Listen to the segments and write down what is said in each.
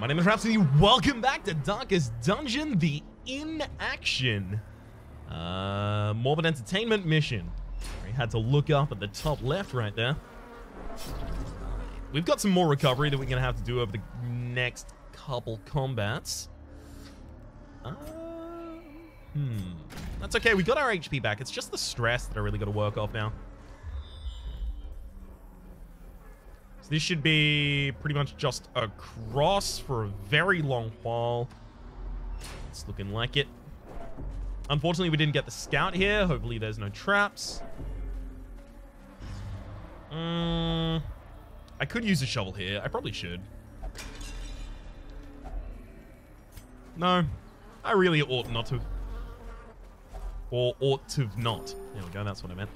My name is Rhapsody. Welcome back to Darkest Dungeon, the in-action Morbid Entertainment mission. We had to look up at the top left right there. We've got some more recovery that we're going to have to do over the next couple combats. That's okay. We got our HP back. It's just the stress that I really got to work off now. So this should be pretty much just across for a very long while. It's looking like it. Unfortunately, we didn't get the scout here. Hopefully, there's no traps. I could use a shovel here. I probably should. No, I really ought not to. Or ought to not. There we go. That's what I meant.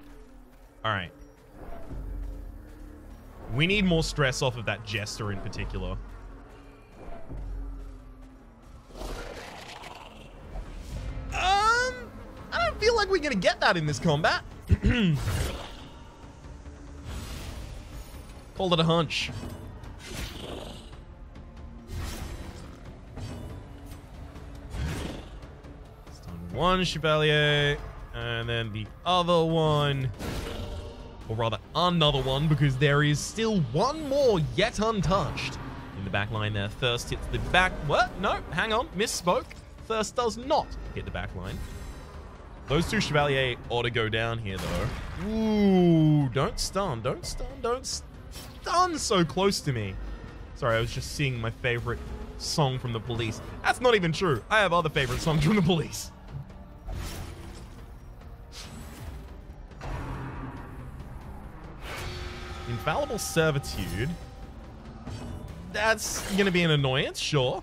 All right. We need more stress off of that jester in particular. I don't feel like we're gonna get that in this combat. Called it a hunch. Stun one Chevalier, and then the other one. Or rather, another one, because there is still one more yet untouched. In the back line there, Thirst hits the back... What? No, hang on, misspoke. Thirst does not hit the back line. Those two Chevalier ought to go down here, though. Ooh, don't stun, don't stun, don't stun so close to me. Sorry, I was just singing my favorite song from the Police. That's not even true. I have other favorite songs from the Police. Infallible Servitude. That's going to be an annoyance, sure.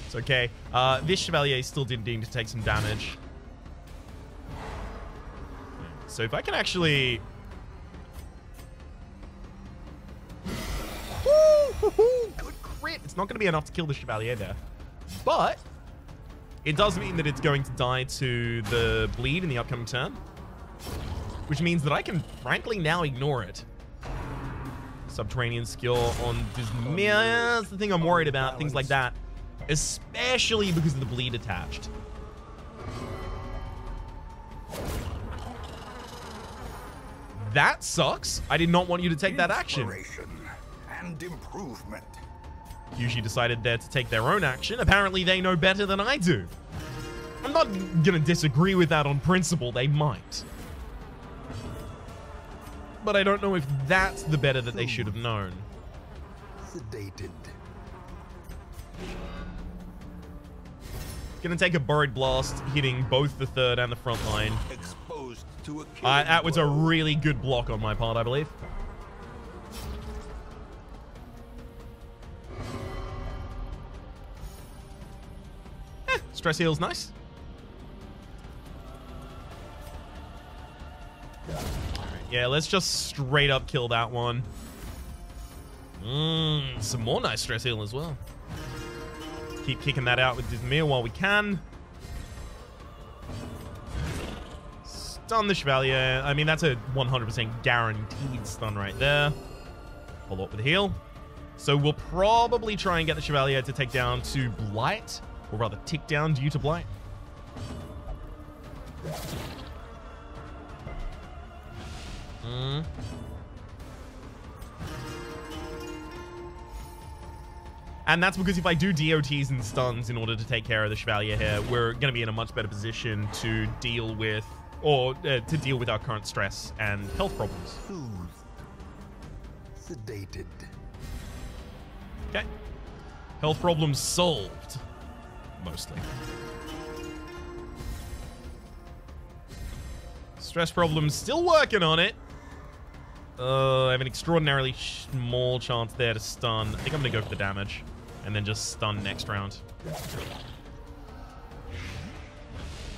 It's okay. This Chevalier still did need to take some damage. So if I can actually... Good crit. It's not going to be enough to kill the Chevalier there. But it does mean that it's going to die to the bleed in the upcoming turn. Which means that I can, frankly, now ignore it. Subterranean skill on Dismir. That's the thing I'm worried about. Things like that. Especially because of the bleed attached. That sucks. I did not want you to take that action. And improvement. Usually decided there to take their own action. Apparently they know better than I do. I'm not gonna disagree with that on principle. They might. But I don't know if that's the better that they should have known. Sedated. Gonna take a Buried Blast, hitting both the third and the front line. Exposed to a that was a really good block on my part, I believe. Stress heal's nice. Yeah, let's just straight up kill that one. Some more nice stress heal as well. Keep kicking that out with Dismir while we can. Stun the Chevalier. I mean, that's a 100% guaranteed stun right there. Follow up with a heal. So we'll probably try and get the Chevalier to take down to Blight. Or rather, tick down due to Blight. And that's because if I do DOTs and stuns in order to take care of the Chevalier here, we're going to be in a much better position to deal with, to deal with our current stress and health problems. Sedated. Okay. Health problems solved. Mostly. Stress problems, still working on it. I have an extraordinarily small chance there to stun. I think I'm going to go for the damage. And then just stun next round.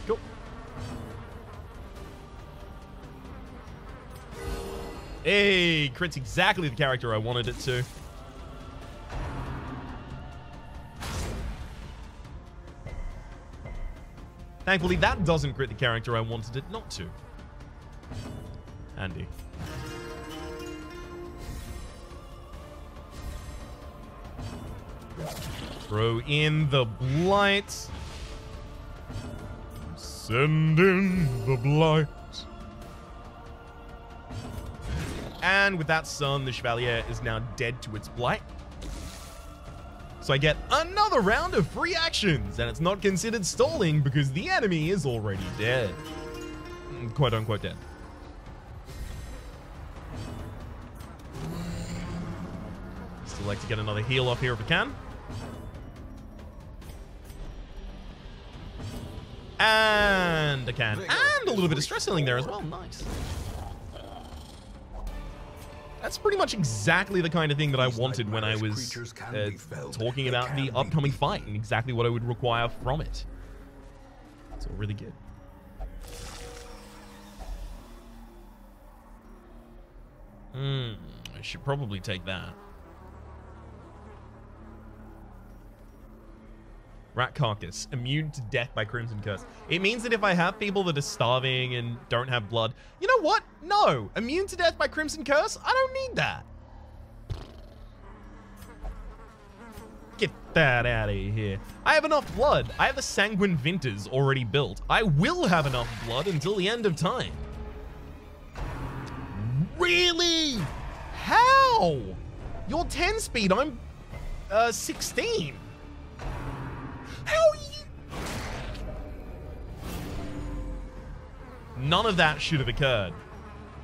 Cool. Hey, crit's exactly the character I wanted it to. Thankfully, that doesn't crit the character I wanted it not to. Handy. Throw in the blight. Send in the blight. And with that sun, the Chevalier is now dead to its blight. So I get another round of free actions, and it's not considered stalling because the enemy is already dead. Quote unquote dead. Still like to get another heal off here if we can. And a can. And a little bit of stress healing there as well. Nice. That's pretty much exactly the kind of thing that I wanted when I was talking about the upcoming fight and exactly what I would require from it. It's all really good. I should probably take that. Rat carcass, immune to death by Crimson Curse. It means that if I have people that are starving and don't have blood, you know what? No, immune to death by Crimson Curse? I don't need that. Get that out of here. I have enough blood. I have the Sanguine Vinters already built. I will have enough blood until the end of time. Really? How? You're 10 speed, I'm 16. How are you? None of that should have occurred.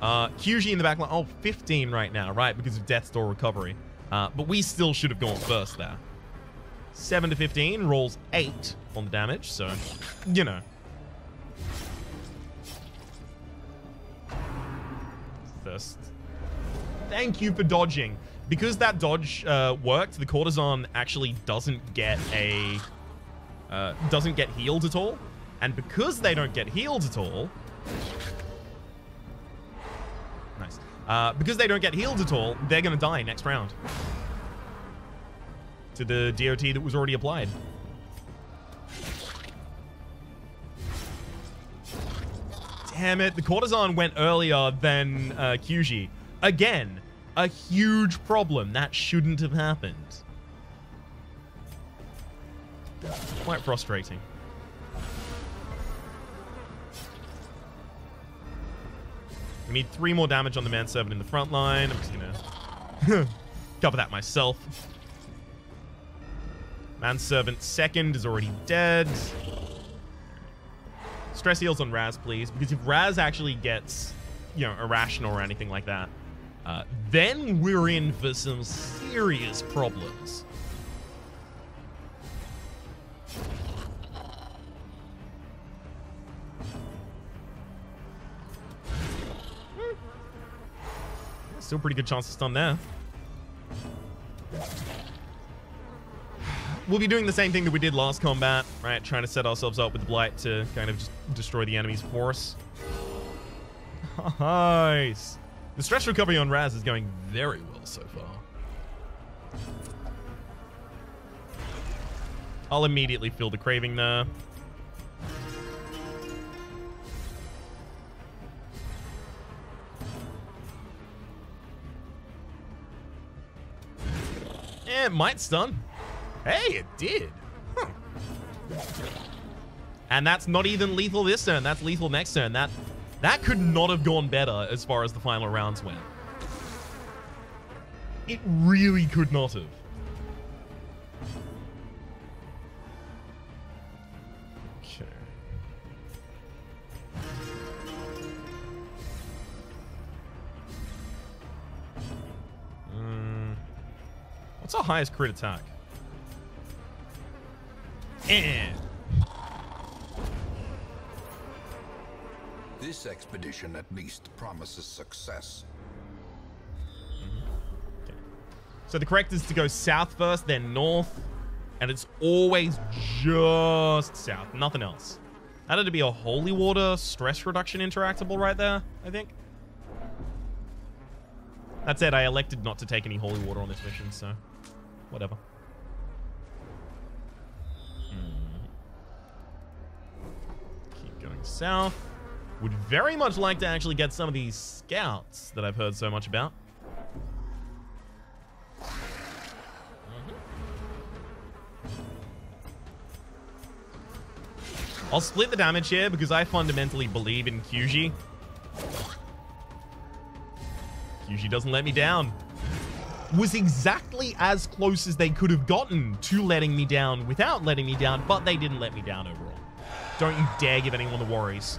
QG in the back line. Oh, 15 right now, right? Because of Death's Door recovery. But we still should have gone first there. 7 to 15 rolls 8 on the damage, so, you know. First. Thank you for dodging. Because that dodge worked, the Courtesan actually doesn't get a... doesn't get healed at all. And because they don't get healed at all... Nice. Because they don't get healed at all, they're going to die next round. To the DOT that was already applied. Damn it. The Courtesan went earlier than QG. Again, a huge problem. That shouldn't have happened. Quite frustrating. We need 3 more damage on the manservant in the front line. I'm just gonna cover that myself. Manservant second is already dead. Stress heals on Raz, please, because if Raz actually gets, you know, irrational or anything like that, then we're in for some serious problems. Still pretty good chance to stun there. We'll be doing the same thing that we did last combat, right? Trying to set ourselves up with the Blight to kind of just destroy the enemy's force. Nice. The stress recovery on Raz is going very well so far. I'll immediately feel the craving there. Yeah, it might stun. Hey, it did. Huh. And that's not even lethal this turn. That's lethal next turn. That could not have gone better as far as the final rounds went. It really could not have. Okay. What's our highest crit attack? This expedition at least promises success. Okay. So the correct is to go south first, then north, and it's always just south, nothing else. That had to be a holy water stress reduction interactable right there, I think. That said, I elected not to take any holy water on this mission, so whatever. Keep going south. Would very much like to actually get some of these scouts that I've heard so much about. I'll split the damage here because I fundamentally believe in QG. QG doesn't let me down. Was exactly as close as they could have gotten to letting me down without letting me down, but they didn't let me down overall. Don't you dare give anyone the worries.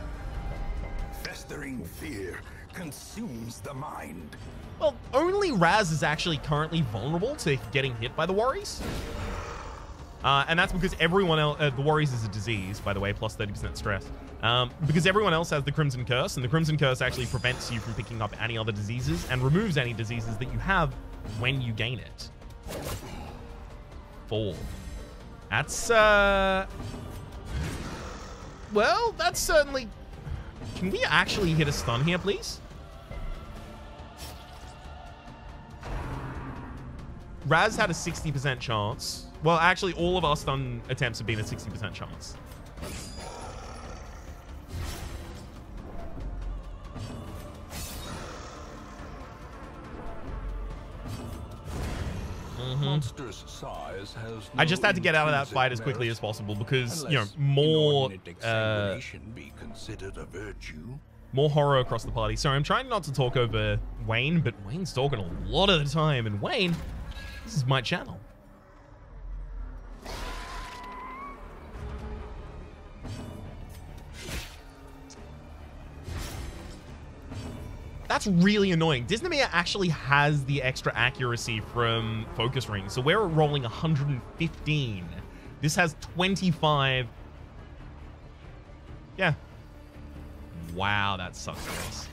Festering fear consumes the mind. Well, only Raz is actually currently vulnerable to getting hit by the worries. And that's because everyone else, the worries is a disease, by the way, plus 30% stress. Because everyone else has the Crimson Curse, and the Crimson Curse actually prevents you from picking up any other diseases and removes any diseases that you have when you gain it. 4. That's, well, that's certainly... Can we actually hit a stun here, please? Raz had a 60% chance. Well, actually, all of our stun attempts have been a 60% chance. Monstrous size has I just had to get out of that fight as quickly as possible because, you know, more be considered a virtue. more horror across the party. Sorry, I'm trying not to talk over Wayne, but Wayne's talking a lot of the time, and Wayne, this is my channel. That's really annoying. Disneymere actually has the extra accuracy from focus rings, so we're rolling 115. This has 25. Yeah. Wow, that sucks for us.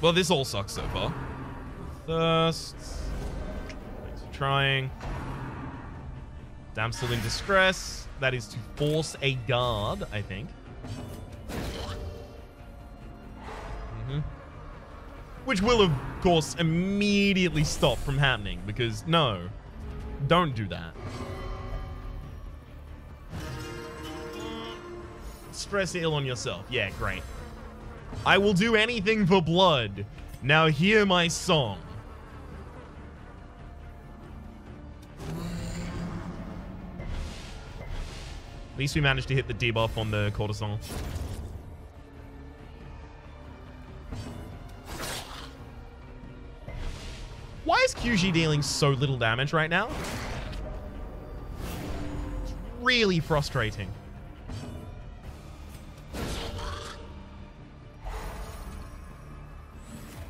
Well, this all sucks so far. Thirst. Thanks for trying. Damsel in distress. That is to force a guard, I think. Which will, of course, immediately stop from happening, because no, don't do that. Stress heal on yourself. Yeah, great. I will do anything for blood. Now hear my song. At least we managed to hit the debuff on the courtesan. Why is QG dealing so little damage right now? It's really frustrating.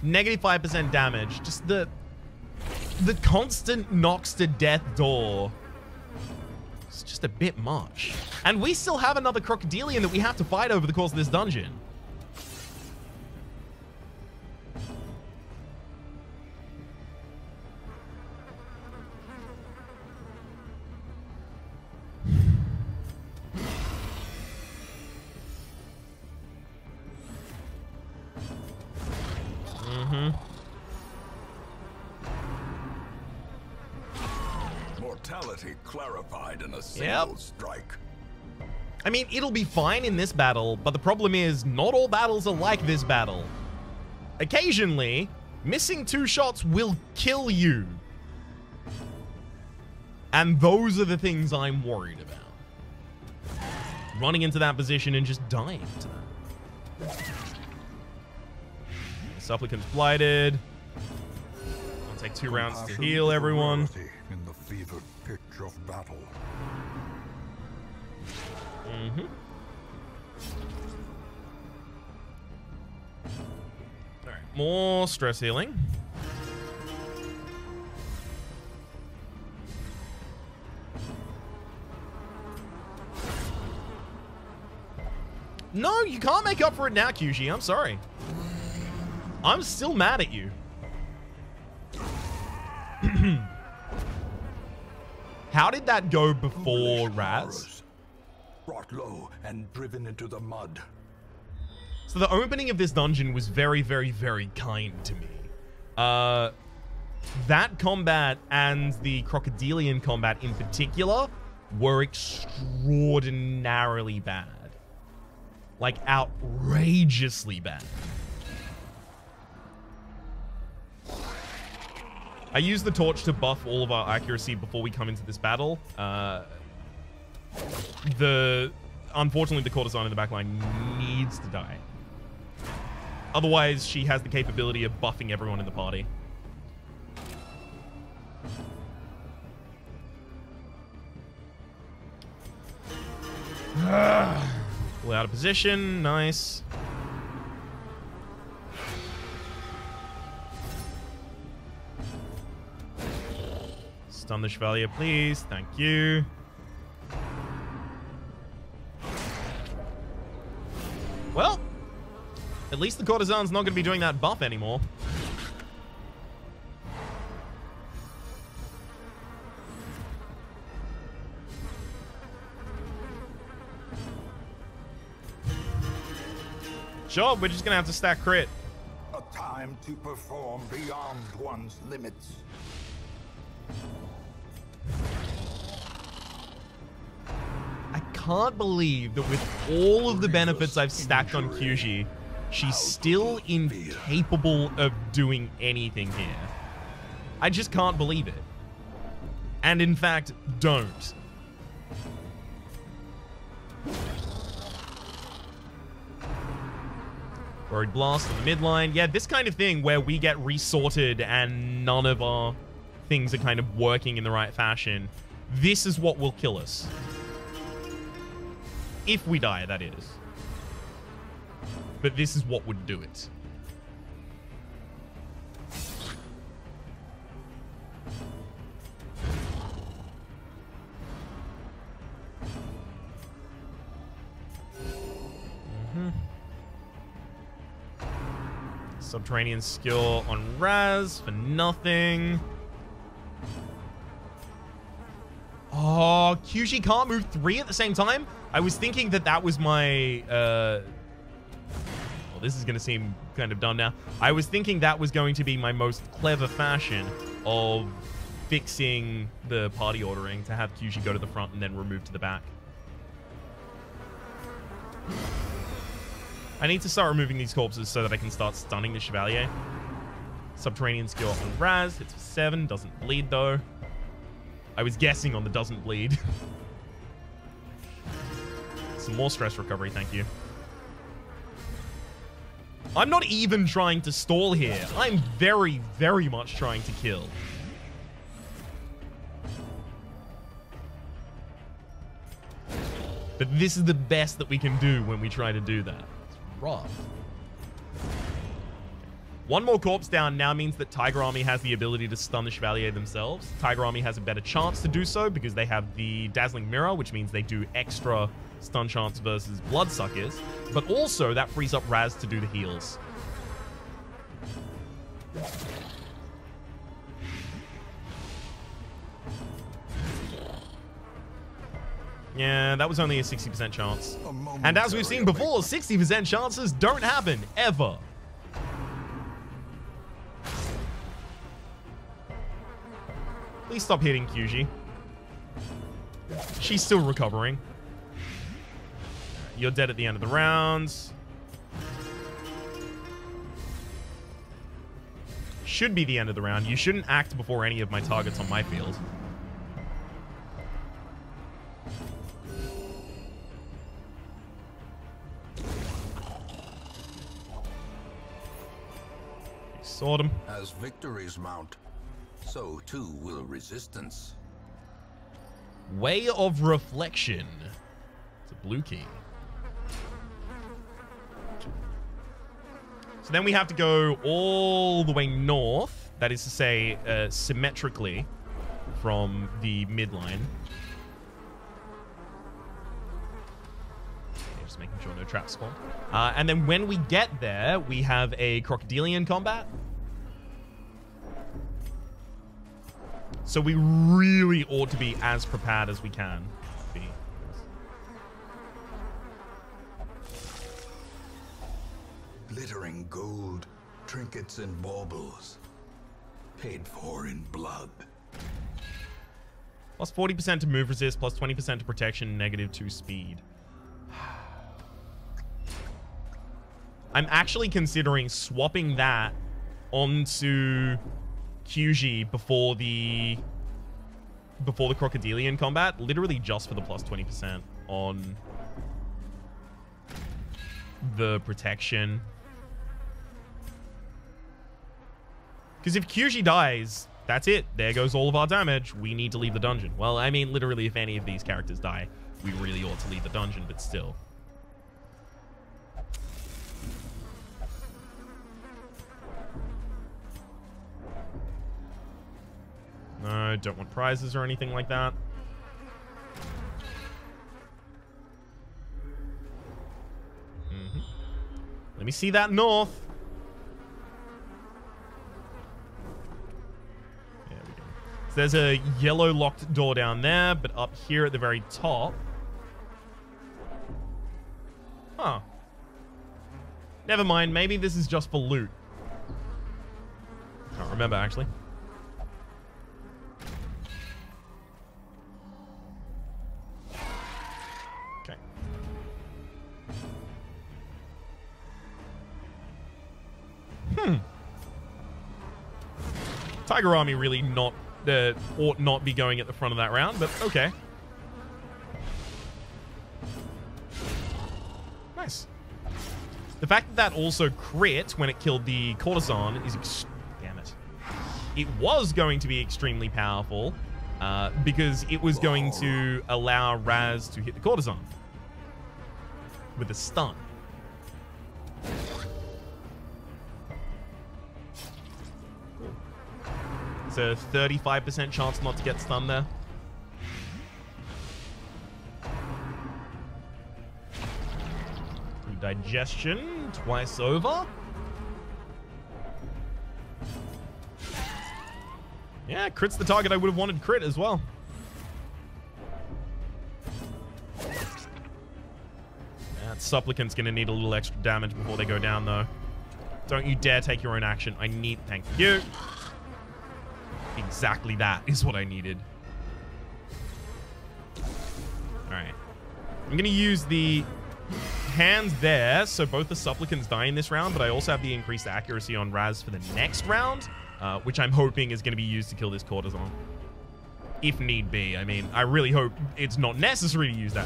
Negative 5% damage. Just the constant knocks to death door. It's just a bit much. And we still have another crocodilian that we have to fight over the course of this dungeon. Mortality clarified in a single strike. I mean, it'll be fine in this battle, but the problem is not all battles are like this battle. Occasionally, missing 2 shots will kill you. And those are the things I'm worried about. Running into that position and just dying to that. Supplicant's blighted. I'll take 2 rounds to heal everyone. In the fevered pitch of battle. All right, more stress healing. No, you can't make up for it now, QG. I'm sorry. I'm still mad at you. How did that go before Raz? Brought low and driven into the mud. So the opening of this dungeon was very, very, very kind to me. That combat and the crocodilian combat in particular were extraordinarily bad. Like, outrageously bad. I use the torch to buff all of our accuracy before we come into this battle. Unfortunately, the courtesan in the backline needs to die. Otherwise, she has the capability of buffing everyone in the party. Pull out of position. Nice. Stun the Chevalier, please. Thank you. Well, at least the courtesan's not going to be doing that buff anymore. Sure, we're just going to have to stack crit. A time to perform beyond one's limits. I can't believe that with all of the benefits I've stacked on Kyuji, she's still incapable of doing anything here. I just can't believe it. And in fact, don't. Road Blast on the midline. Yeah, this kind of thing where we get resorted and none of our things are kind of working in the right fashion. This is what will kill us. If we die, that is. But this is what would do it. Subterranean skill on Raz for nothing. Oh, Kyuji can't move 3 at the same time? I was thinking that that was my... well, this is going to seem kind of dumb now. I was thinking that was going to be my most clever fashion of fixing the party ordering to have Kyuji go to the front and then remove to the back. I need to start removing these corpses so that I can start stunning the Chevalier. Subterranean skill on Raz. Hits for 7. Doesn't bleed, though. I was guessing on the doesn't bleed. Some more stress recovery, thank you. I'm not even trying to stall here. I'm very, very much trying to kill. But this is the best that we can do when we try to do that. It's rough. One more corpse down now means that Tiger Army has the ability to stun the Chevalier themselves. Tiger Army has a better chance to do so because they have the Dazzling Mirror, which means they do extra stun chance versus Bloodsuckers. But also, that frees up Raz to do the heals. Yeah, that was only a 60% chance. And as we've seen before, 60% chances don't happen, ever. Please stop hitting Kyuji. She's still recovering. You're dead at the end of the rounds. Should be the end of the round. You shouldn't act before any of my targets on my field. Sword him. As victories mount, so too will resistance. Way of Reflection. It's a blue key. So then we have to go all the way north. That is to say, symmetrically from the midline. Okay, just making sure no traps spawn. And then when we get there, we have a crocodilian combat. So we really ought to be as prepared as we can be. Glittering gold, trinkets and baubles, paid for in blood. Plus 40% to move resist, plus 20% to protection, -2 speed. I'm actually considering swapping that onto QG before the Crocodilian combat, literally just for the plus 20% on the protection. Because if QG dies, that's it. There goes all of our damage. We need to leave the dungeon. Well, I mean, literally, if any of these characters die, we really ought to leave the dungeon, but still. No, don't want prizes or anything like that. Let me see that north. There we go. So there's a yellow locked door down there, but up here at the very top. Huh. Never mind. Maybe this is just for loot. Can't remember, actually. Tiger Army really ought not be going at the front of that round, but okay. Nice. The fact that also crit when it killed the courtesan is... Damn it. It was going to be extremely powerful because it was going to allow Raz to hit the courtesan with a stun. It's a 35% chance not to get stunned there. Digestion twice over. Yeah, crit's the target I would have wanted crit as well. That supplicant's gonna need a little extra damage before they go down though. Don't you dare take your own action. I need... Thank you. Exactly that is what I needed. Alright. I'm going to use the hands there, so both the supplicants die in this round, but I also have the increased accuracy on Raz for the next round, which I'm hoping is going to be used to kill this courtesan. If need be. I mean, I really hope it's not necessary to use that.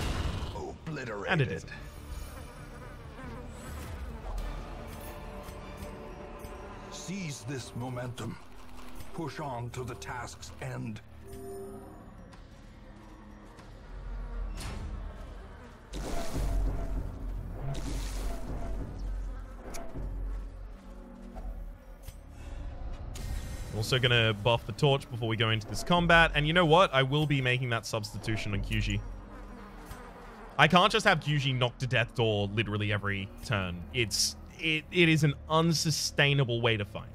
Obliterated. And it isn't. Seize this momentum. Push on to the task's end. Also going to buff the torch before we go into this combat. And you know what? I will be making that substitution on QG. I can't just have QG knock to death door literally every turn. It is an unsustainable way to fight.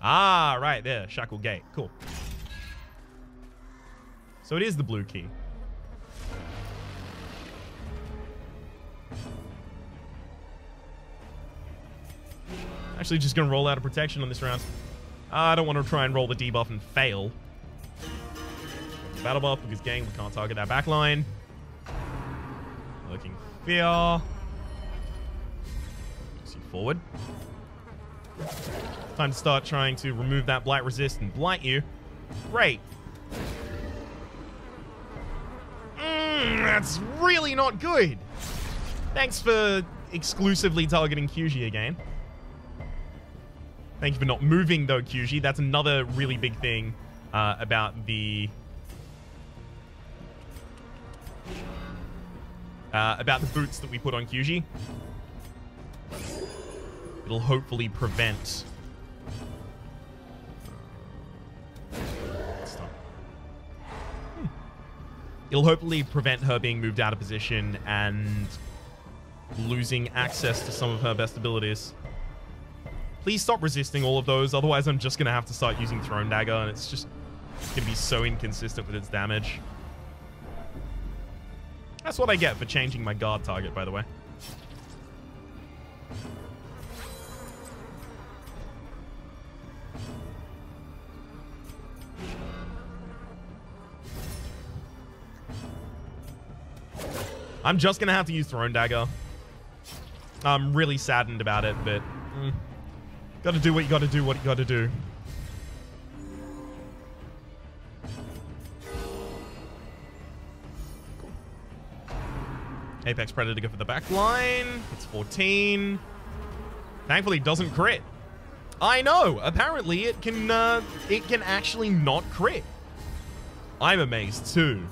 Ah, right there. Shackle Gate. Cool. So it is the blue key. Actually, just going to roll out of protection on this round. I don't want to try and roll the debuff and fail. Battle buff because, gang, we can't target that backline. Lurking Fear. See forward. Time to start trying to remove that blight resist and blight you. Great. That's really not good. Thanks for exclusively targeting QG again. Thank you for not moving, though, QG. That's another really big thing about the... about the boots that we put on QG. It'll hopefully prevent... It'll hopefully prevent her being moved out of position and losing access to some of her best abilities. Please stop resisting all of those, otherwise I'm just going to have to start using Throne Dagger, and it's just going to be so inconsistent with its damage. That's what I get for changing my guard target, by the way. I'm just going to have to use Throne Dagger. I'm really saddened about it, but gotta do what you gotta do, what you gotta do. Apex Predator go for the back line. It's 14. Thankfully, it doesn't crit. I know. Apparently, it can actually not crit. I'm amazed too.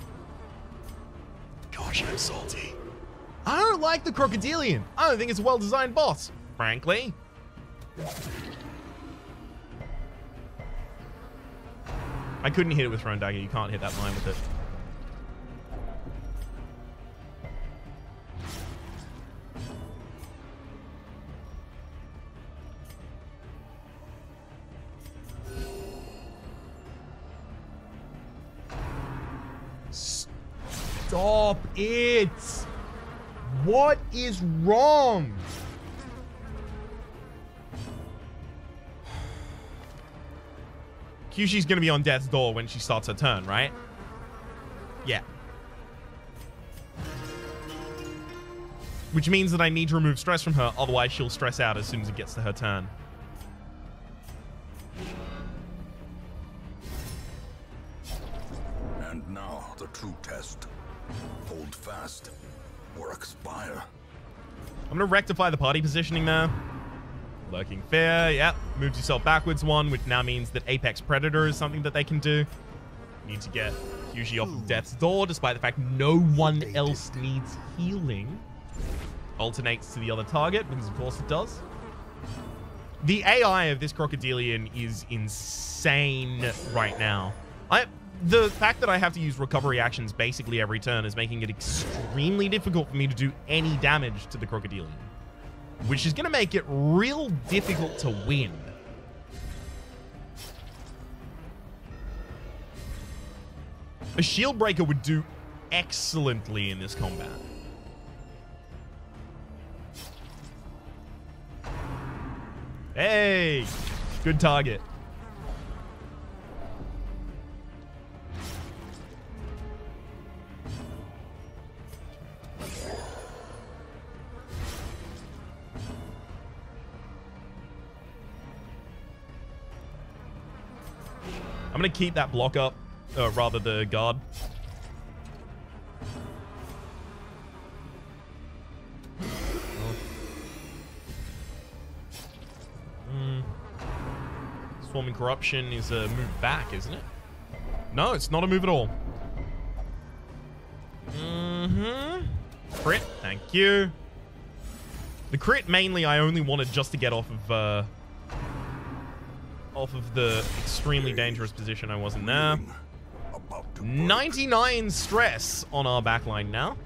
Gosh, I'm salty. I don't like the Crocodilian. I don't think it's a well-designed boss, frankly. I couldn't hit it with Thrown Dagger. You can't hit that line with it. Stop it! What is wrong? Kyushi's gonna be on death's door when she starts her turn, right? Yeah. Which means that I need to remove stress from her, otherwise she'll stress out as soon as it gets to her turn. And now the true test. Hold fast or expire. I'm gonna rectify the party positioning there. Lurking Fear, yep. Moves yourself backwards one, which now means that Apex Predator is something that they can do. Need to get Kyushi off of Death's Door, despite the fact no one else needs healing. Alternates to the other target, because of course it does. The AI of this Crocodilian is insane right now. The fact that I have to use recovery actions basically every turn is making it extremely difficult for me to do any damage to the Crocodilian, which is going to make it real difficult to win. A Shield Breaker would do excellently in this combat. Hey, good target. I'm going to keep that block up, rather the guard. Swarming Corruption is a move back, isn't it? No, it's not a move at all. Crit, thank you. The crit mainly I only wanted just to get off of the extremely dangerous position I was in there. 99 stress on our backline now.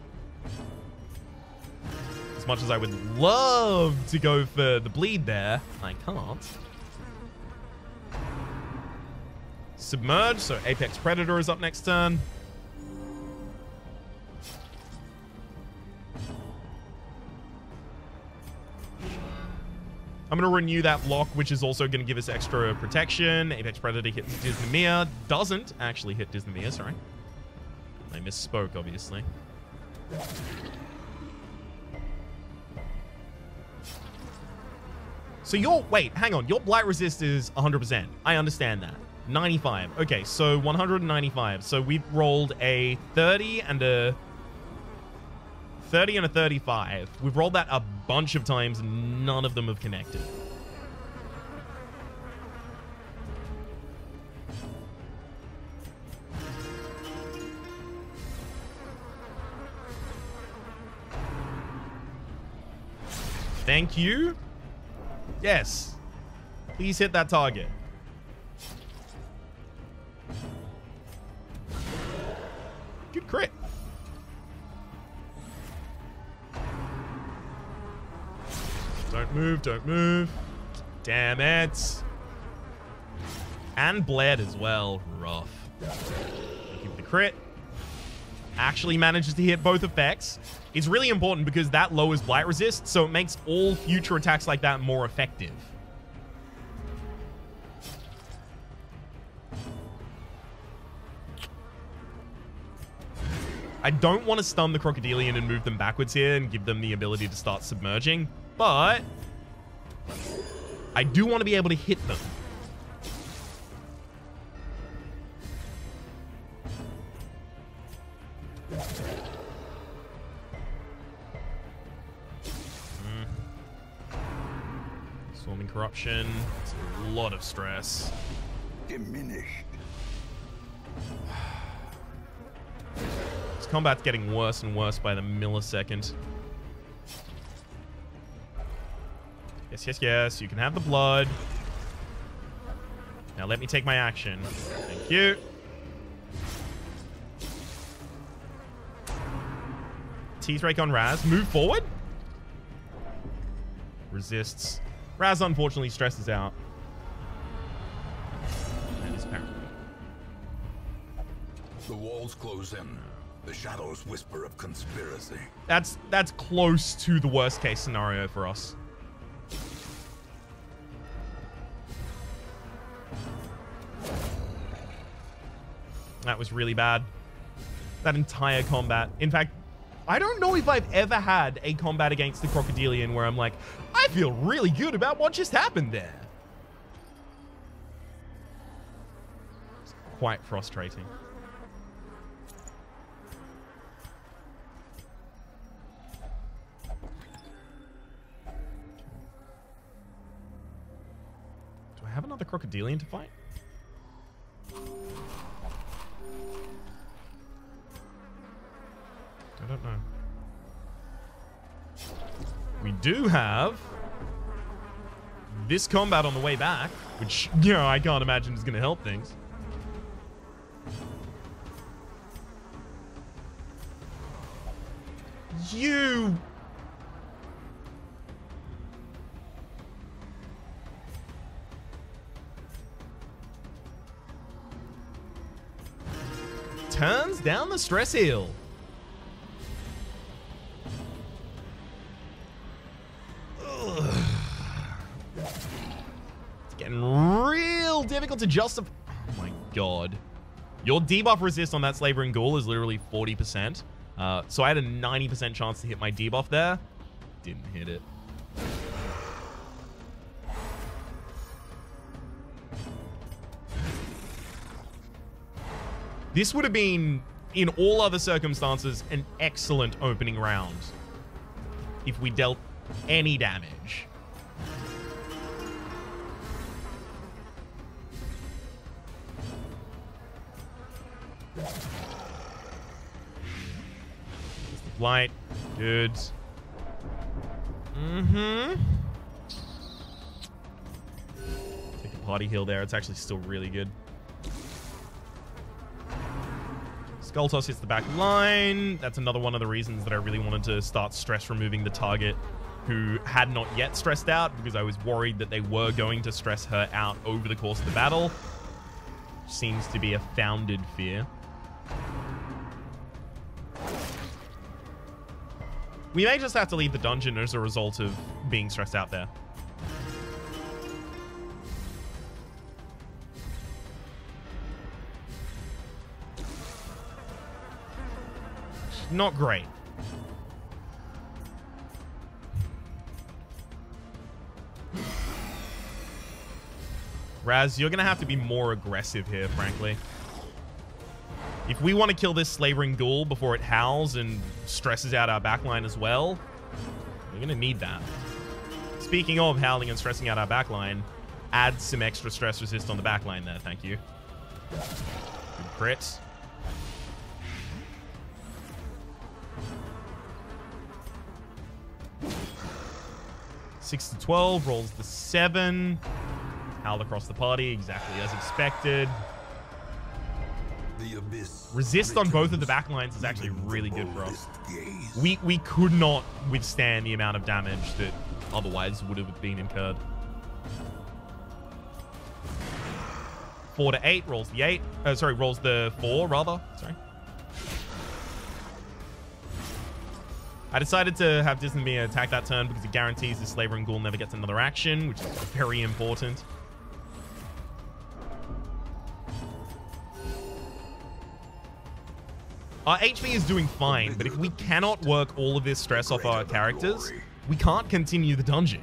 As much as I would love to go for the bleed there, I can't. Submerge, so Apex Predator is up next turn. I'm going to renew that block, which is also going to give us extra protection. Apex Predator hits Disneymere. Doesn't actually hit Disneymere, sorry. I misspoke, obviously. So wait, hang on. Your Blight Resist is 100%. I understand that. 95. Okay, so 195. So we've rolled a 30 and a 35. We've rolled that a bunch of times, and none of them have connected. Thank you. Yes. Please hit that target. Good crit. Don't move, don't move. Damn it. And bled as well. Rough. Thank you for the crit. Actually manages to hit both effects. It's really important because that lowers Blight Resist, so it makes all future attacks like that more effective. I don't want to stun the Crocodilian and move them backwards here and give them the ability to start submerging. But I do want to be able to hit them. Swarming corruption. It's a lot of stress. Diminished. This combat's getting worse and worse by the millisecond. Yes, yes, yes. You can have the blood. Now let me take my action. Thank you. Teeth rake on Raz. Move forward. Resists. Raz unfortunately stresses out. And is paranoid. The walls close in. The shadows whisper of conspiracy. That's close to the worst case scenario for us. That was really bad. That entire combat. In fact, I don't know if I've ever had a combat against the Crocodilian where I'm like, I feel really good about what just happened there. It's quite frustrating. Do I have another Crocodilian to fight? I don't know. We do have this combat on the way back, which, you know, I can't imagine is going to help things. You... turns down the stress heal. It's getting real difficult to justify. Oh my god. Your debuff resist on that Slavering Ghoul is literally 40%. So I had a 90% chance to hit my debuff there. Didn't hit it. This would have been, in all other circumstances, an excellent opening round if we dealt any damage. Light. Good. Mm-hmm. Take a party heal there. It's actually still really good. Skull Toss hits the back line. That's another one of the reasons that I really wanted to start stress removing the target who had not yet stressed out, because I was worried that they were going to stress her out over the course of the battle. Seems to be a founded fear. We may just have to leave the dungeon as a result of being stressed out there. Not great. Raz, you're going to have to be more aggressive here, frankly. If we want to kill this Slavering Ghoul before it howls and stresses out our backline as well, we're going to need that. Speaking of howling and stressing out our backline, add some extra stress resist on the backline there, thank you. Good crit. Six to 12, rolls the 7. Howled across the party, exactly as expected. The abyss. Resist on both of the backlines is actually really good for us. We could not withstand the amount of damage that otherwise would have been incurred. 4 to 8, rolls the 8. Sorry, rolls the 4, rather. Sorry. I decided to have Disney attack that turn because it guarantees the Slavering Ghoul never gets another action, which is very important. Our HP is doing fine, but if we cannot work all of this stress off our characters, we can't continue the dungeon.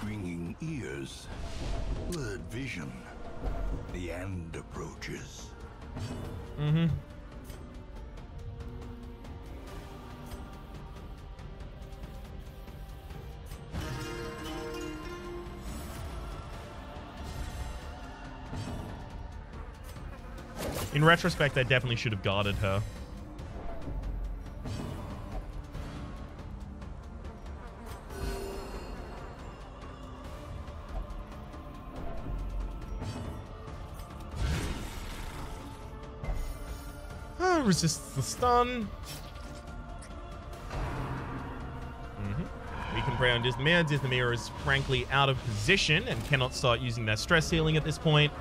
Ringing ears, blurred vision. The end approaches. Mm-hmm. In retrospect, I definitely should have guarded her. Resists the stun. We can pray on Dithmir. Dithmir is frankly out of position and cannot start using that stress healing at this point.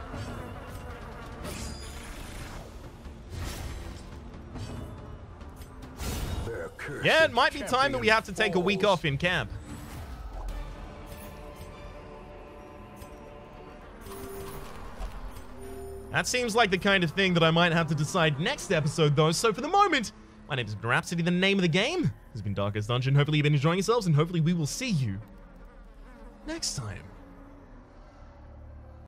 Yeah, it might be time that we have to take a week off in camp. That seems like the kind of thing that I might have to decide next episode, though. So for the moment, my name is Rhapsody. The name of the game has been Darkest Dungeon. Hopefully you've been enjoying yourselves, and hopefully we will see you next time.